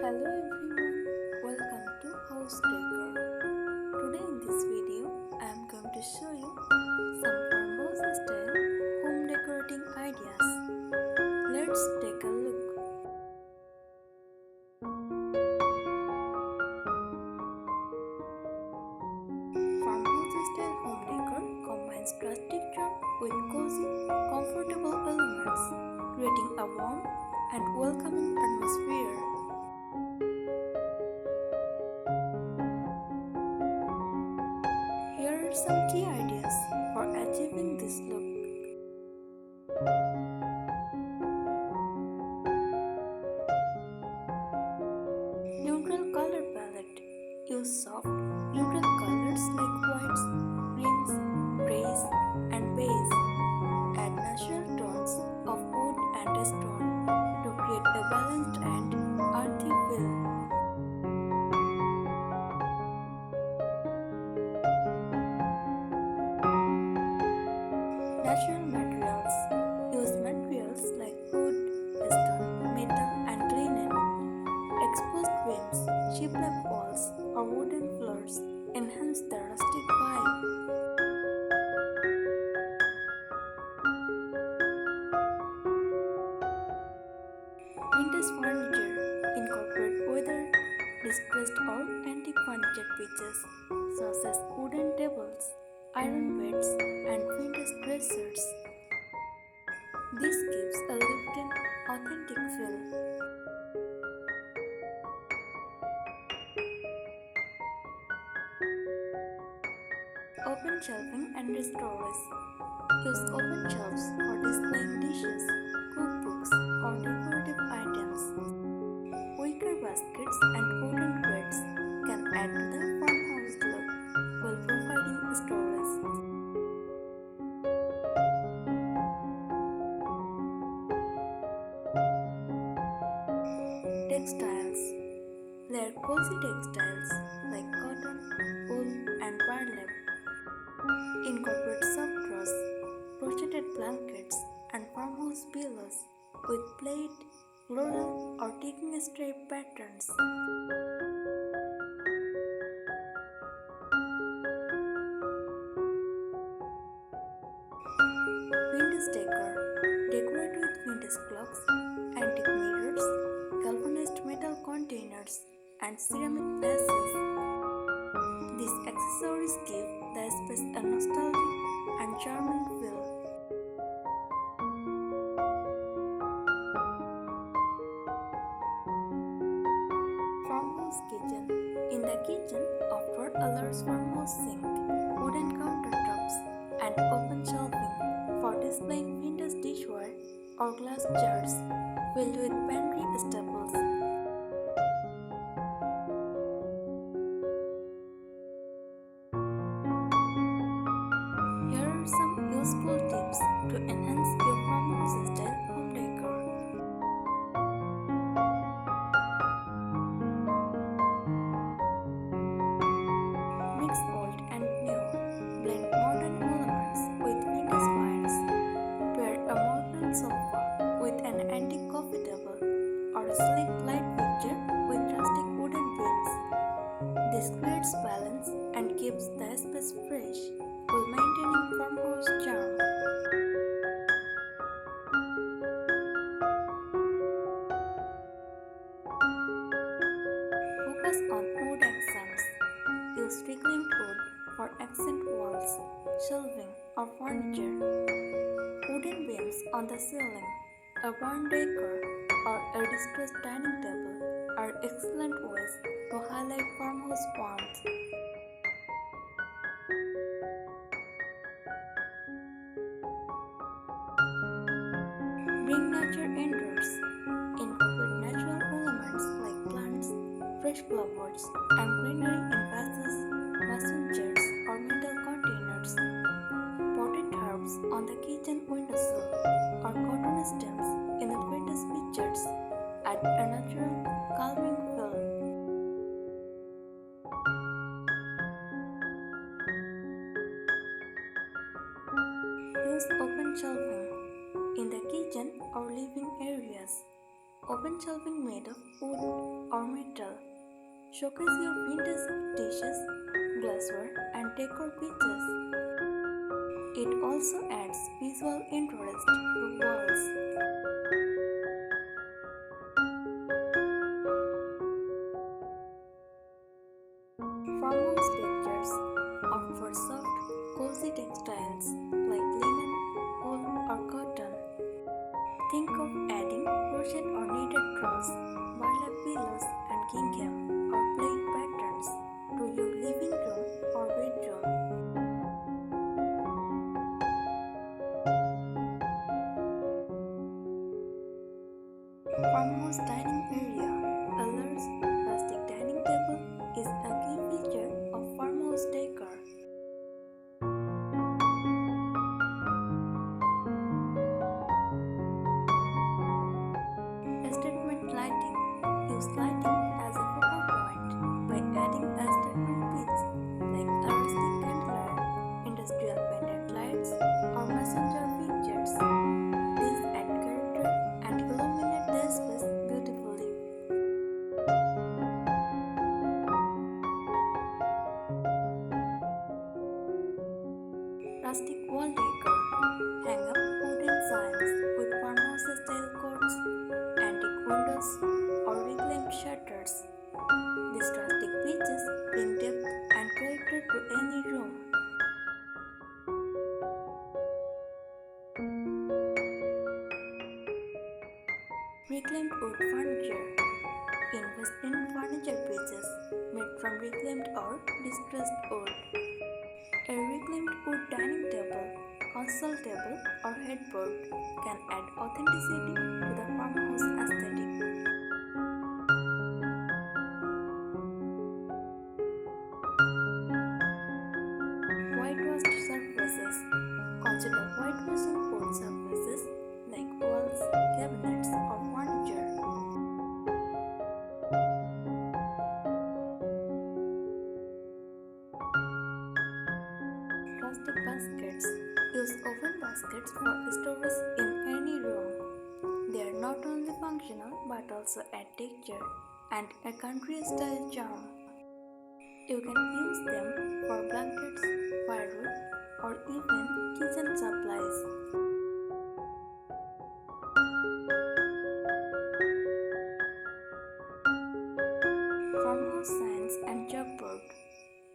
Hello everyone, welcome to House Decor. Today in this video, I am going to show you some farmhouse style home decorating ideas. Let's take a look. Farmhouse style home decor combines rustic charm with cozy, comfortable elements, creating a warm and welcoming atmosphere. Here are some key ideas for achieving this look. Neutral color palette. Use soft, neutral colors like whites, greens, grays, and beige. Add natural tones of wood and stone to create a balanced and earthy feel. Natural materials. Use materials like wood, stone, metal, and linen. Exposed beams, shiplap walls, or wooden floors enhance the rustic vibe. Vintage furniture. Incorporate weather, distressed or antique furniture pieces such as wooden tables, iron beds, and vintage dressers. This gives a lived-in, authentic feel. Open shelving and storage. Use open shelves for displaying dishes, cookbooks, or decorative items. Wicker baskets and wooden crates can add to the farmhouse look while providing storage. Textiles. Layer cozy textiles like cotton, wool, and burlap. Incorporate soft rugs, crocheted blankets, and farmhouse pillows with plaid, floral, or taking stripe patterns. Vintage decor. Decorate with vintage clocks, antique mirrors, galvanized metal containers, and ceramic vases. These accessories give the space a nostalgic and charming feel. Farmhouse kitchen. In the kitchen, offer a large farmhouse sink, wooden countertops, and open shelving for displaying vintage dishware or glass jars filled with pantry staples. Here are some useful tips to enhance your farmhouse style home decor. Mix old and new. Blend modern elements with vintage vines. Pair a modern sofa with an antique coffee table or a sleek light fixture with rustic wooden beams. This creates balance and keeps the space fresh while maintaining farmhouse charm. Focus on wood accents. Use reclaimed wood for accent walls, shelving, or furniture. Wooden beams on the ceiling, a barn decor, or a distressed dining table are excellent ways to highlight farmhouse warmth. Bring nature indoors. Incorporate natural elements like plants, fresh flowers, and greenery in vases, mason jars, or metal containers. Potted herbs on the kitchen windowsill or cotton stems in the vintage pictures add a natural, calming feel. Use open shelving in the kitchen or living areas. Open shelving made of wood or metal. Showcase your vintage dishes, glassware, and decor pieces. It also adds visual interest to walls. Farmhouse textures offer soft, cozy textiles like linen, wool, or cotton. Think of adding crochet or knitted drawers, burlap pillows, and gingham or plain patterns to your living room or bedroom. Farmhouse dining area. A large rustic dining table is a key feature of farmhouse decor. Statement lighting. Use lighting as a focal point by adding a statement piece like a rustic candlelight, industrial painted lights, or messenger fixtures. These add character and illuminate the space beautifully. Rustic wall decor. Hang up wooden signs with farmhouse style courts, antique windows, or reclaimed shutters. These rustic pieces bring depth and character to any room. Reclaimed wood furniture. Invest in furniture pieces made from reclaimed or distressed wood. A reclaimed wood dining table, console table, or headboard can add authenticity to the farmhouse aesthetic. Whitewashed surfaces. Consider whitewashing wood surfaces like walls, cabinets, or furniture. Rustic baskets. Use open baskets for storage in any room. They are not only functional but also add texture and a country style charm. You can use them for blankets, firewood, or even kitchen supplies. Farmhouse signs and chalkboard.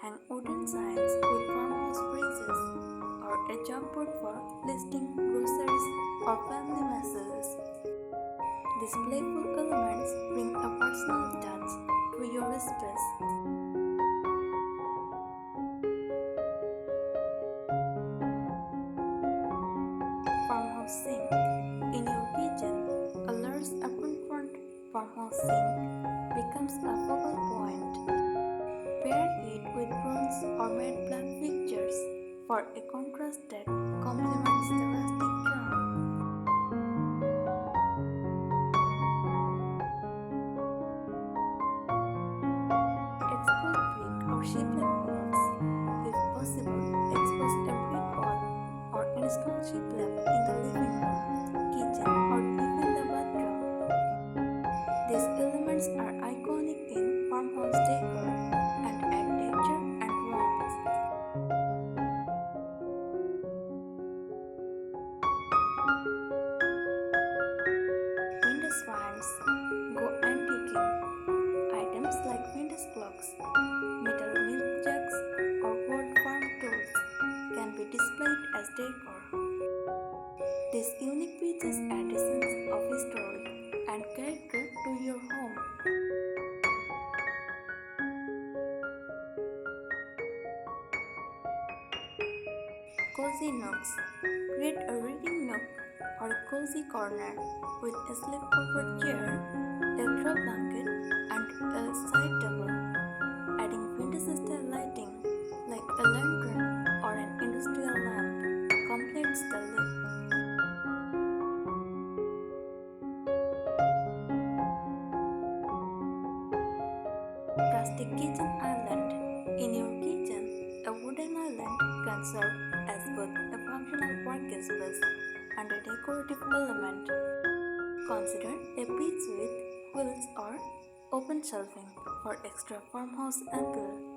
Hang wooden signs with farmhouse phrases or a chalkboard for listing groceries or family messages. These playful elements bring a personal touch to your space. Farmhouse sink. In your kitchen, a large open-front farmhouse sink becomes a focal point. Pair it with bronze or matte black fixtures for a contrast that complements the rustic charm. Expose brick or shiplap walls. If possible, expose a brick wall or install shiplap in the living room, kitchen, or even the bathroom. These elements are iconic in farmhouse decor and add texture and warmth. Window swans. Go antiquing. Items like vintage clocks, metal milk jugs, or old farm tools can be displayed as decor. These unique pieces add a sense of history and character to your home. Cozy nooks. Create a reading nook or a cozy corner with a slip-over chair, a throw blanket, and a side table. Adding vintage-style lighting like a lantern or an industrial lamp completes the look. Rustic kitchen island. In your kitchen, a wooden island can serve as both a functional workspace and a decorative element. Consider a piece with wheels or open shelving for extra farmhouse appeal.